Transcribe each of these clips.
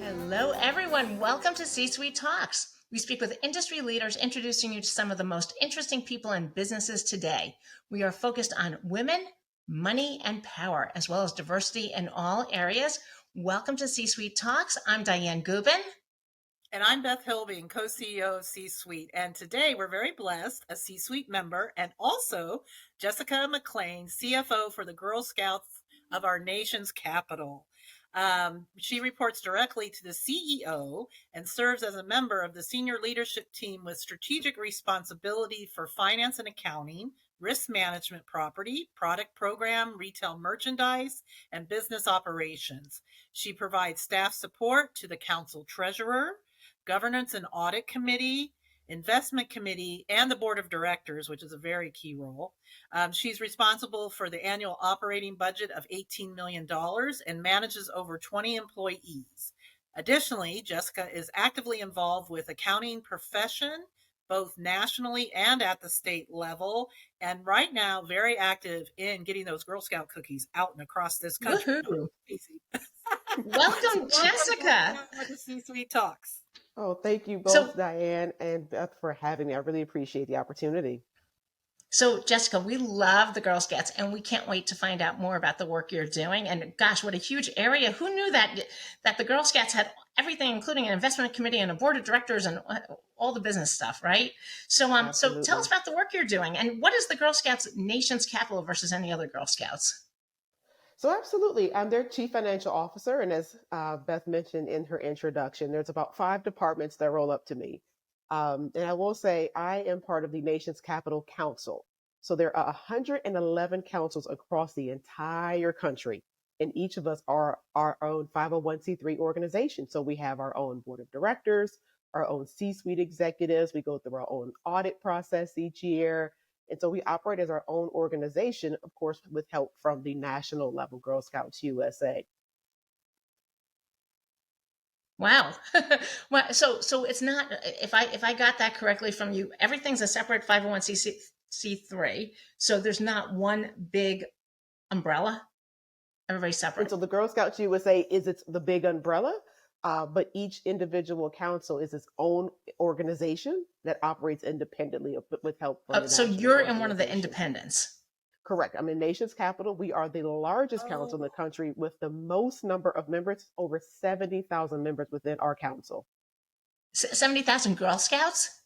Hello, everyone. Welcome to C-Suite Talks. We speak with industry leaders, introducing you to some of the most interesting people and businesses today. We are focused on women, money, and power, as well as diversity in all areas. Welcome to C-Suite Talks. I'm Dianne Gubin. And I'm Beth Hilbing, co-CEO of C-Suite. And today we're very blessed, a C-Suite member, and also Jessica McClain, CFO for the Girl Scouts of our nation's capital. She reports directly to the CEO and serves as a member of the senior leadership team with strategic responsibility for finance and accounting, risk management, property, product program, retail merchandise, and business operations. She provides staff support to the council treasurer, governance and audit committee, investment committee, and the board of directors, which is a very key role. She's responsible for the annual operating budget of $18 million and manages over 20 employees. Additionally, Jessica is actively involved with accounting profession, both nationally and at the state level, and right now very active in getting those Girl Scout cookies out and across this country. Woohoo! So Welcome, Jessica. welcome to C-Suite Talks. Oh, thank you So, both, Diane and Beth, for having me. I really appreciate the opportunity. So, Jessica, we love the Girl Scouts and we can't wait to find out more about the work you're doing. And gosh, what a huge area. Who knew that the Girl Scouts had everything, including an investment committee and a board of directors and all the business stuff, right? So tell us Absolutely. about the work you're doing and what is the Girl Scouts nation's capital versus any other Girl Scouts? Absolutely. I'm their chief financial officer. And as Beth mentioned in her introduction, there's about 5 departments that roll up to me. And I will say I am part of the nation's capital council. So there are 111 councils across the entire country. And each of us are our own 501c3 organization. So we have our own board of directors, our own C-suite executives. We go through our own audit process each year. And so we operate as our own organization, of course, with help from the national level Girl Scouts USA. Wow. Well, so it's not, if I got that correctly from you, everything's a separate 501c3. So there's not one big umbrella. Everybody's And separate. so the Girl Scouts USA is it's the big umbrella, but each individual council is its own organization that operates independently with help from the So national you're in one of the organization. independents. Correct. I'm in nation's capital. We are the largest council in the Oh, country with the most number of members, over 70,000 members within our council. 70,000 Girl Scouts?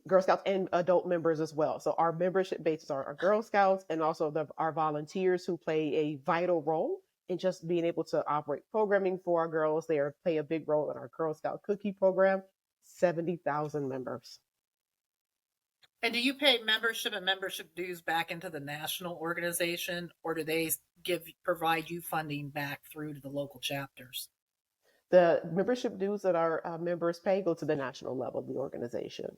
Girl Scouts and adult members as well. So our membership bases are our Girl Scouts and also our volunteers who play a vital role in just being able to operate programming for our girls. Play a big role in our Girl Scout cookie program. 70,000 members. and do you pay membership and membership dues back into the national organization, or do they provide you funding back through to the local chapters? The membership dues that our members pay go to the national level of the organization.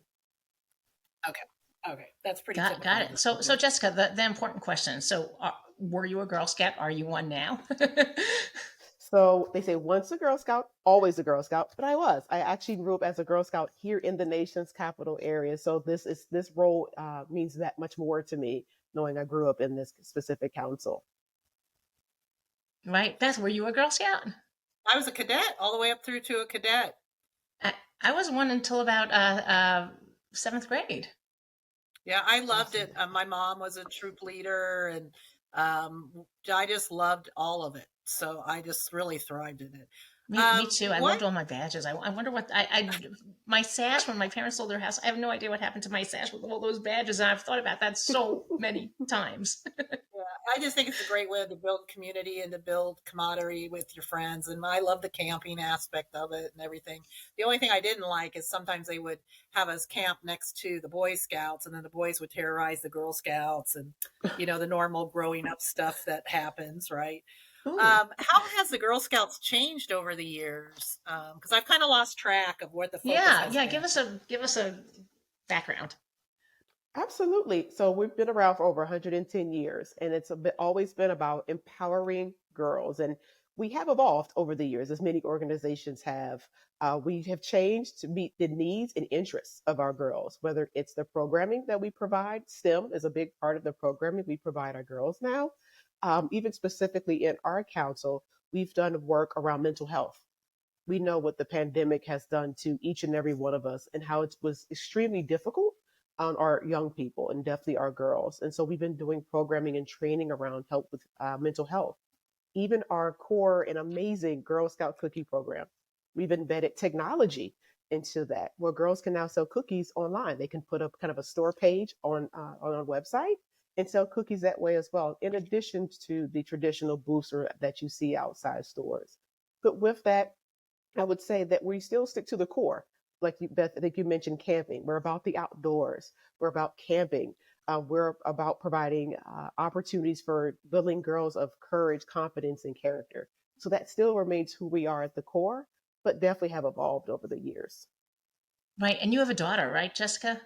Okay, okay, that's pretty Got typical. it. So Jessica, the important question. So, were you a Girl Scout? Are you one now? So they say once a Girl Scout, always a Girl Scout. But I was. I actually grew up as a Girl Scout here in the nation's capital area. So this role means that much more to me, knowing I grew up in this specific council. Right, Beth, were you a Girl Scout? I was a cadet all the way up through to a cadet. I was one until about seventh grade. Yeah, I loved Awesome. it. My mom was a troop leader, and I just loved all of it. So I just really thrived in it. Me too. I What loved all my badges. I wonder what my sash when my parents sold their house. I have no idea what happened to my sash with all those badges, and I've thought about that so many times. Yeah, I just think it's a great way to build community and to build camaraderie with your friends. And I love the camping aspect of it and everything. The only thing I didn't like is sometimes they would have us camp next to the Boy Scouts, and then the boys would terrorize the Girl Scouts, and the normal growing up stuff that happens, right? Ooh, How has the Girl Scouts changed over the years? Because I've kind of lost track of what the focus yeah, has yeah. been. Give us a background. Absolutely. So we've been around for over 110 years, and always been about empowering girls. And we have evolved over the years, as many organizations have. We have changed to meet the needs and interests of our girls, whether it's the programming that we provide. STEM is a big part of the programming we provide our girls now. Even specifically in our council, we've done work around mental health. we know what the pandemic has done to each and every one of us and how it was extremely difficult on our young people and definitely our girls. And so we've been doing programming and training around help with mental health. Even our core and amazing Girl Scout cookie program, we've embedded technology into that, where girls can now sell cookies online. They can put up kind of a store page on a website and sell cookies that way as well, in addition to the traditional booths that you see outside stores. But with that, I would say that we still stick to the core. Like you, Beth, I think you mentioned camping. We're about the outdoors. We're about camping. We're about providing opportunities for building girls of courage, confidence, and character. So that still remains who we are at the core, but definitely have evolved over the years. Right. And you have a daughter, right, Jessica?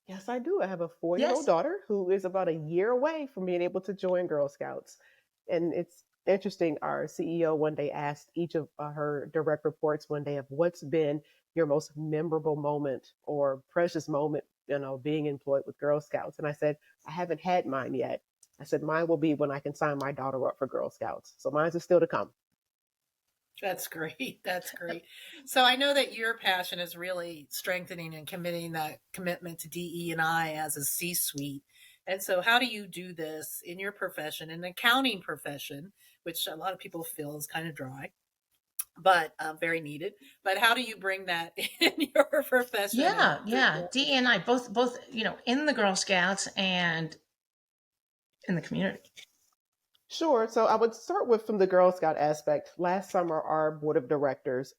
Yes, I do. I have a 4-year-old Yes. daughter who is about a year away from being able to join Girl Scouts. And it's interesting. Our CEO one day asked each of her direct reports one day of what's been your most memorable moment or precious moment, being employed with Girl Scouts. And I said, I haven't had mine yet. I said, mine will be when I can sign my daughter up for Girl Scouts. So mine's is still to come. That's great. That's great. So I know that your passion is really strengthening and committing that commitment to DE&I as a C-suite. And so how do you do this in your profession, an accounting profession, which a lot of people feel is kind of dry, but very needed. But how do you bring that in your profession and Yeah, yeah. Dee and I both, in the Girl Scouts and in the community. Sure. So I would start with from the Girl Scout aspect. Last summer, our board of directors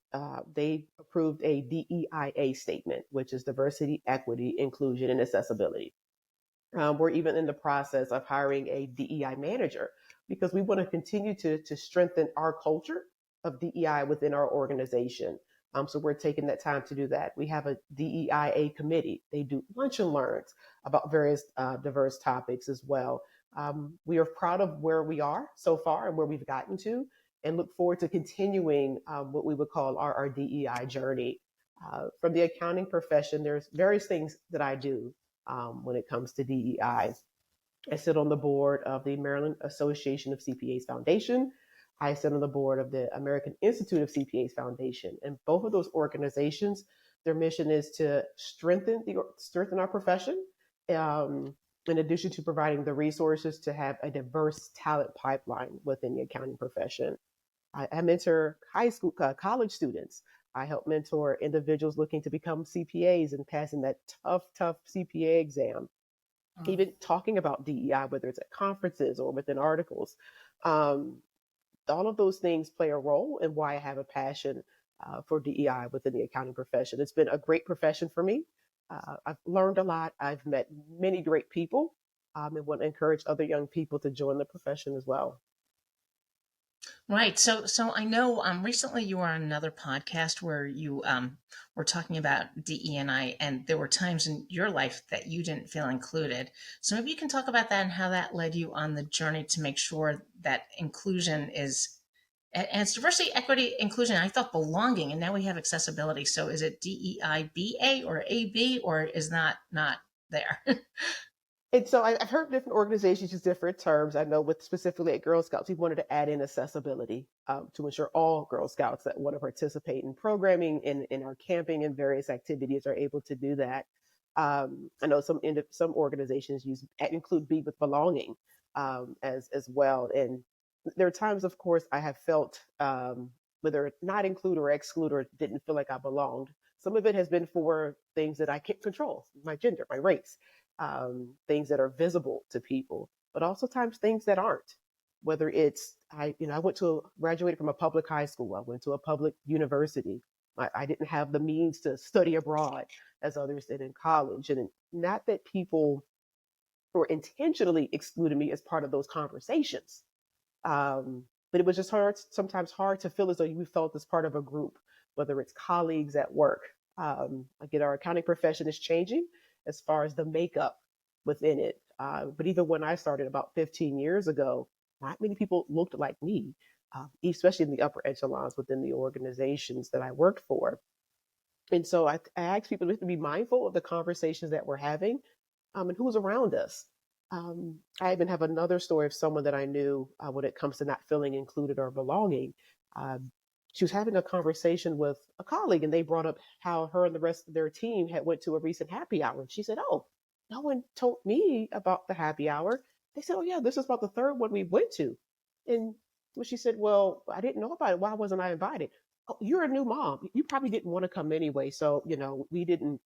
they approved a DEIA statement, which is diversity, equity, inclusion, and accessibility. We're even in the process of hiring a DEI manager because we want to continue to strengthen our culture of DEI within our organization. So we're taking that time to do that. We have a DEIA committee. They do lunch and learns about various diverse topics as well. We are proud of where we are so far and where we've gotten to, and look forward to continuing what we would call our DEI journey. From the accounting profession, there's various things that I do when it comes to DEI. I sit on the board of the Maryland Association of CPAs Foundation. I sit on the board of the American Institute of CPAs Foundation. And both of those organizations, their mission is to strengthen our profession, in addition to providing the resources to have a diverse talent pipeline within the accounting profession. I mentor college students. I help mentor individuals looking to become CPAs and passing that tough CPA exam. Even talking about DEI, whether it's at conferences or within articles. Um, all of those things play a role in why I have a passion for DEI within the accounting profession. It's been a great profession for me. I've learned a lot. I've met many great people, and want to encourage other young people to join the profession as well. Right. So I know recently you were on another podcast where you were talking about DE&I, and there were times in your life that you didn't feel included. So maybe you can talk about that and how that led you on the journey to make sure that inclusion is, and it's diversity, equity, inclusion. I thought belonging, and now we have accessibility. So is it DEIBA or AB, or is not there? And so I've heard different organizations use different terms. I know with specifically at Girl Scouts, we wanted to add in accessibility to ensure all Girl Scouts that want to participate in programming in our camping and various activities are able to do that. I know some organizations include B with belonging as well. And there are times, of course, I have felt whether not include or exclude or didn't feel like I belonged. Some of it has been for things that I can't control, my gender, my race, things that are visible to people, but also times things that aren't. Whether it's graduated from a public high school, I went to a public university. I didn't have the means to study abroad as others did in college, and not that people were intentionally excluding me as part of those conversations. But it was just sometimes hard to feel as though you felt as part of a group, whether it's colleagues at work. Again, our accounting profession is changing as far as the makeup within it. But even when I started about 15 years ago, not many people looked like me, especially in the upper echelons within the organizations that I worked for. And so I asked people to be mindful of the conversations that we're having, and who's around us. I even have another story of someone that I knew when it comes to not feeling included or belonging. she was having a conversation with a colleague, and they brought up how her and the rest of their team had went to a recent happy hour. And she said, "Oh, no one told me about the happy hour." They said, "Oh yeah, this is about the third one we went to." And when she said, "Well, I didn't know about it. Why wasn't I invited?" "Oh, you're a new mom. You probably didn't want to come anyway. So, we didn't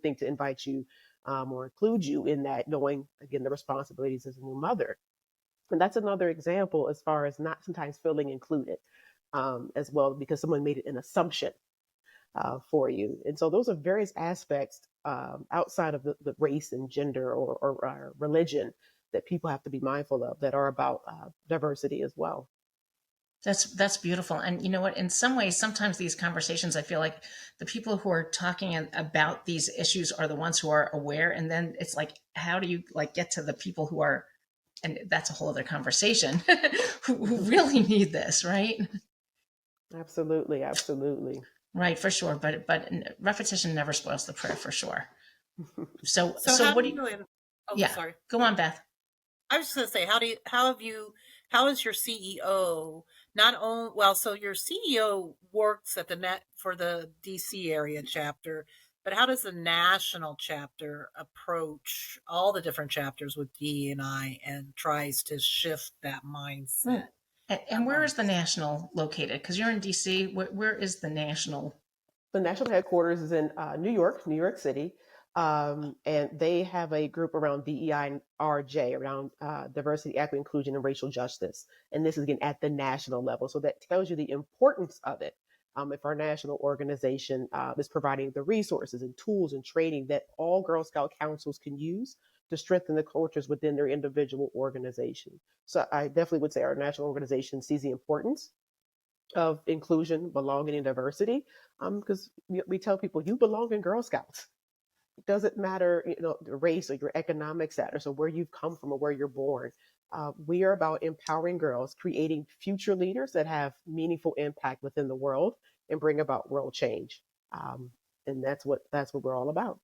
think to invite you or include you in that, knowing again the responsibilities as a new mother." And that's another example as far as not sometimes feeling included as well, because someone made an assumption for you. And so those are various aspects outside of the race and gender or religion that people have to be mindful of that are about diversity as well. That's beautiful. And you know what? In some ways, sometimes these conversations, I feel like the people who are talking about these issues are the ones who are aware. And then it's like, how do you like get to the people who are, and that's a whole other conversation, who really need this, right? Absolutely, absolutely. Right, for sure. But repetition never spoils the prayer, for sure. So So how what do do you? you? Oh, Yeah, sorry. go on, Beth. I was just going to say, how is your CEO not only, well, so your CEO works at the net for the DC area chapter, but how does the national chapter approach all the different chapters with DE&I and tries to shift that mindset? And where is the national located? Because you're in DC. Where is the national? The national headquarters is in New York City, and they have a group around DEI and RJ, around diversity, equity, inclusion, and racial justice. And this is again at the national level. So that tells you the importance of it. If our national organization is providing the resources and tools and training that all Girl Scout councils can use to strengthen the cultures within their individual organization. So I definitely would say our national organization sees the importance of inclusion, belonging, and diversity. Because we tell people you belong in Girl Scouts. It doesn't matter, the race or your economic status or where you've come from or where you're born. We are about empowering girls, creating future leaders that have meaningful impact within the world and bring about world change. And that's what we're all about.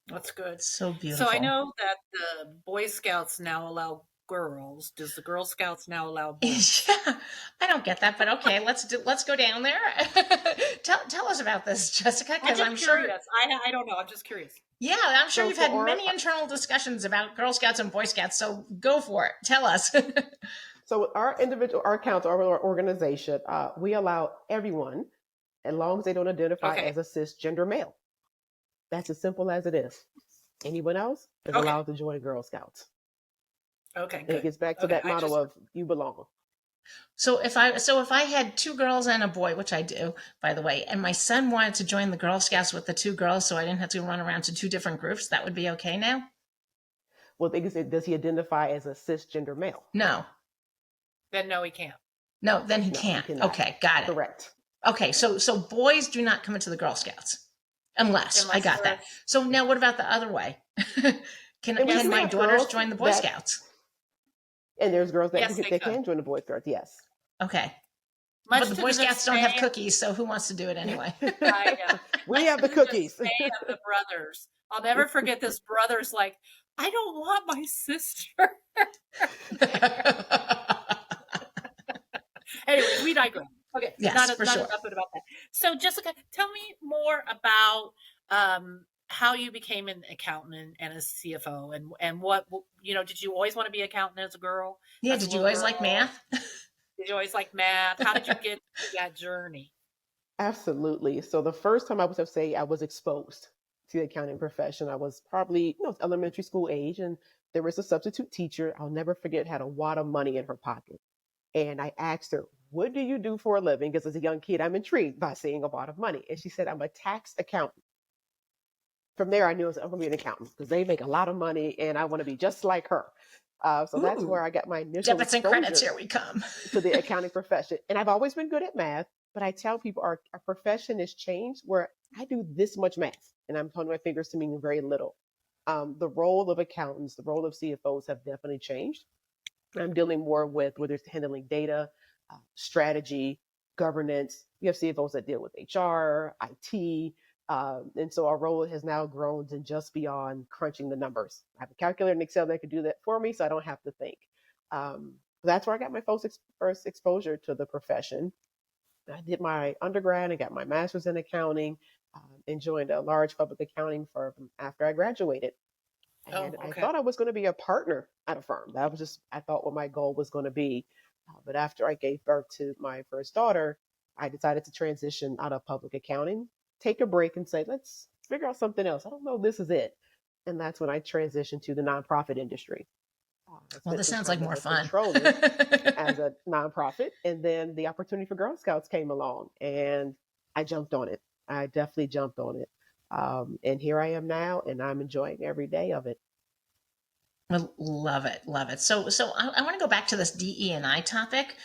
That's good. So So I beautiful. know that the Boy Scouts now allow girls. Does the Girl Scouts now allow boys? Yeah, I don't get that, but okay, let's go down there. Tell us about this, Jessica, I'm because just I'm sure. curious. I don't know. I'm just curious. Yeah, I'm sure So you've had for many our internal discussions about Girl Scouts and Boy Scouts. So go for it. Tell us. so our council, our organization, we allow everyone, as long as they don't identify Okay. as a cisgender male. That's as simple as it is. Anyone else is Okay. allowed to join Girl Scouts. Okay. And it Good. gets back to Okay. that model of you belong. So if I had two girls and a boy, which I do, by the way, and my son wanted to join the Girl Scouts with the two girls, so I didn't have to run around to two different groups, that would be okay now? Well, they say, does he identify as a cisgender male? No, Then no, he can't. no, then he No, he can't. cannot. Okay, got it. Correct. Okay, so boys do not come into the Girl Scouts unless I Unless got that. So now what about the other way? can And we can do my have daughters girls join the Boy that, Scouts? and there's girls that yes, they they could. can join the Boy Scouts. Yes. Okay, but Much the to Boy the Scouts don't have dismay. cookies, so who wants to do it anyway? I We much have to the the cookies. dismay of the brothers. I'll never forget this brother's like, I don't want my sister. Anyways, we digress. Okay, Yes, not for not sure. enough about that. So, Jessica, tell me more about how you became an accountant and a CFO, and what Did you always want to be an accountant as a girl, Yeah, as a did you little always like girl? math? Did you always like math? How did you get to that journey? Absolutely. So the first time I was to say I was exposed to the accounting profession, I was probably elementary school age, and there was a substitute teacher. I'll never forget, had a wad of money in her pocket. And I asked her, "What do you do for a living?" Because as a young kid, I'm intrigued by seeing a lot of money. And she said, "I'm a tax accountant." From there, I knew I'm going to be an accountant because they make a lot of money and I want to be just like her. So that's Ooh, where I got my initial debits and credits. exposure Here we come. to the accounting profession. And I've always been good at math, but I tell people our profession has changed where I do this much math and I'm pointing my fingers to mean very little. The role of accountants, the role of CFOs have definitely changed. I'm dealing more with whether it's handling data, strategy, governance. We have CFOs that deal with HR, IT. And so our role has now grown to just beyond crunching the numbers. I have a calculator in Excel that can do that for me, so I don't have to think. That's where I got my first exposure to the profession. I did my undergrad and got my master's in accounting, and joined a large public accounting firm after I graduated. Oh, And I okay. thought I was going to be a partner at a firm. That was just, I thought what my goal was going to be. But after I gave birth to my first daughter, I decided to transition out of public accounting, take a break and say, let's figure out something else. I don't know, this is it. And that's when I transitioned to the nonprofit industry. I Well, spent this some sounds like time as more a fun. controller as a nonprofit. And then the opportunity for Girl Scouts came along and I jumped on it. I definitely jumped on it. And here I am now, and I'm enjoying every day of it. I love it, love it. So I want to go back to this DE&I topic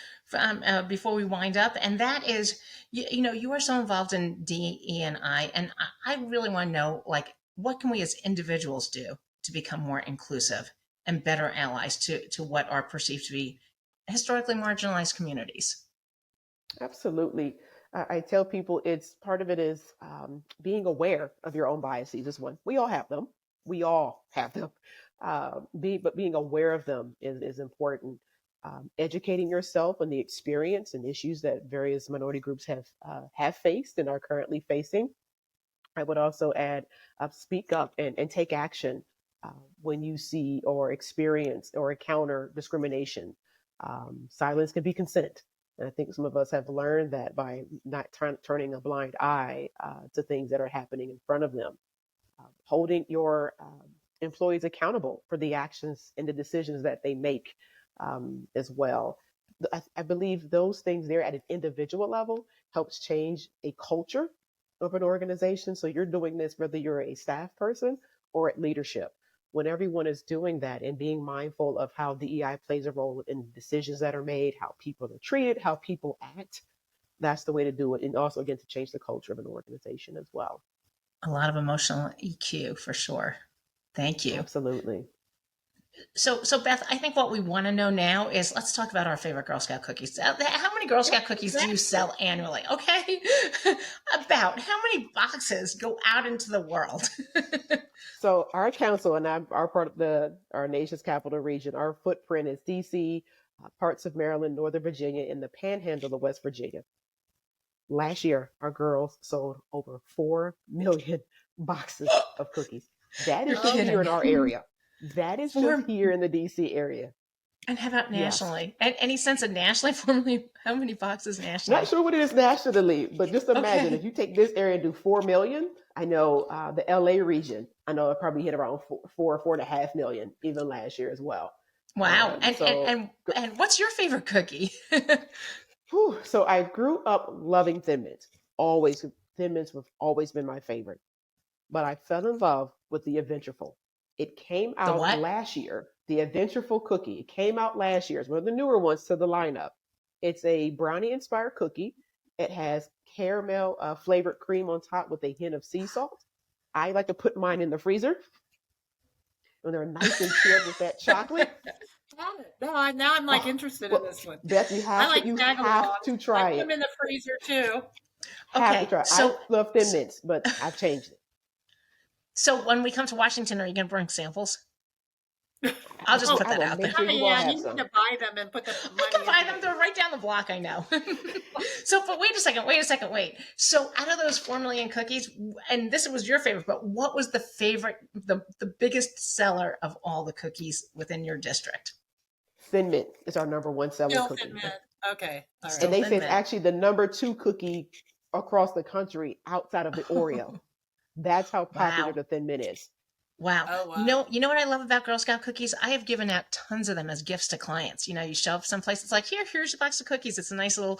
before we wind up, and that is, you are so involved in DE&I, and I really want to know, like, what can we as individuals do to become more inclusive and better allies to what are perceived to be historically marginalized communities? Absolutely. I tell people it's part of it is being aware of your own biases is one. We all have them. We all have them. But being aware of them is important. Educating yourself on the experience and issues that various minority groups have faced and are currently facing. I would also add, speak up and take action uh, when you see or experience or encounter discrimination. Silence can be consent. And I think some of us have learned that by not turning a blind eye to things that are happening in front of them. Holding your employees accountable for the actions and the decisions that they make as well. I believe those things there at an individual level helps change a culture of an organization. So you're doing this whether you're a staff person or at leadership. When everyone is doing that and being mindful of how DEI plays a role in decisions that are made, how people are treated, how people act, that's the way to do it. And also, again, to change the culture of an organization as well. A lot of emotional EQ for sure. Thank you. Absolutely. So Beth, I think what we want to know now is, let's talk about our favorite Girl Scout cookies. How many Girl Scout cookies do you Exactly. sell annually? Okay, about how many boxes go out into the world? So our council and I'm our part of our nation's capital region. Our footprint is DC, parts of Maryland, Northern Virginia, and the Panhandle of West Virginia. Last year, our girls sold over 4 million boxes of cookies. That You're is just here in kidding. our area. That is just Four, here in the DC area. and how about Yes. nationally? And any sense of nationally? How many boxes Not nationally? sure what it is nationally, but just imagine if Okay. you take this area and do 4 million. I know the LA region. I know it probably hit around 4.5 million even last year as well. Wow. And and So, and and what's your favorite cookie? so I grew up loving Thin Mints. Always, Thin Mints have always been my favorite. But I fell in love with the Adventureful. It came The out what? last year. The Adventureful cookie. It came out last year. It's one of the newer ones to the lineup. It's a brownie inspired cookie. It has caramel flavored cream on top with a hint of sea salt. I like to put mine in the freezer when they're nice and chilled with that chocolate. Got it. No, now I'm like Oh, interested in well, this one. Beth, I like you tag have alongs. to I try put them it. in the freezer too. Have to Okay. try. I So love Thin Mints, but I've changed it. so when we come to Washington, are you going to bring samples? I'll just Oh, put I that will out make there. sure you all yeah, have you need some. to buy them and put the I can money buy into them. it. They're right down the block. I know. So, but wait a second. Wait a second. Wait. So, out of those 4 million cookies, and this was your favorite, but what was the favorite, the biggest seller of all the cookies within your district? Thin Mint is our number one selling Still Thin cookie. Mint. Okay, all And Still right. they say Thin it's Mint. actually the number two cookie across the country outside of the Oreo. That's how popular Wow. the Thin Mint is. Wow. Oh You wow. know, you know what I love about Girl Scout cookies? I have given out tons of them as gifts to clients. You show up someplace, it's like, here's a box of cookies. It's a nice little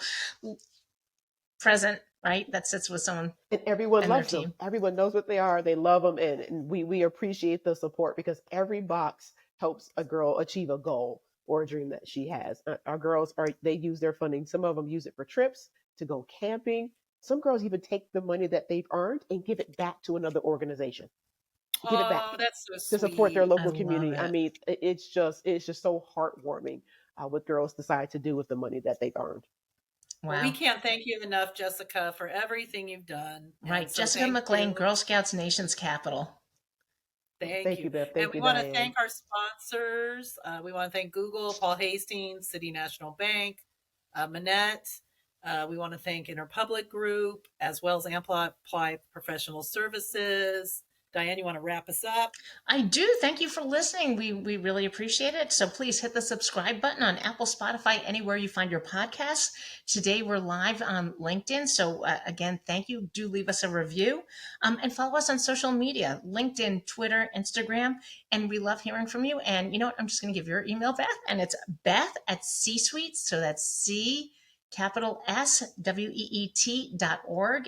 present, right? That sits with someone And everyone and their loves them. team. Everyone knows what they are. They love them. And we appreciate the support because every box helps a girl achieve a goal or a dream that she has. Our girls they use their funding. Some of them use it for trips, to go camping. Some girls even take the money that they've earned and give it back to another organization. Give it back Oh, that's so to support their sweet. I local love community. I it. mean, it's just so heartwarming what girls decide to do with the money that they've earned. Well, we Wow. can't thank you enough, Jessica, for everything you've done. And Right. so Jessica thank McClain, you. Girl Scouts Nation's capital. Thank Thank you. you, Beth. And Thank we you, want to Diane. thank our sponsors. We want to thank Google, Paul Hastings, City National Bank, Manette. We want to thank Interpublic Group as well as Amplify Professional Services. Dianne, you want to wrap us up? I do. Thank you for listening. We really appreciate it. So please hit the subscribe button on Apple, Spotify, anywhere you find your podcasts. Today we're live on LinkedIn. So again, thank you. Do leave us a review and follow us on social media, LinkedIn, Twitter, Instagram. And we love hearing from you. And you know what? I'm just going to give your email, Beth. And it's Beth@C-Suite. So that's C capital SWEET.org.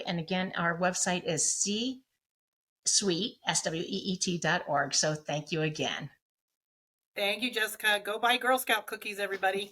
And again, our website is sweet.org. So thank you again. Thank you, Jessica. Go buy Girl Scout cookies, everybody.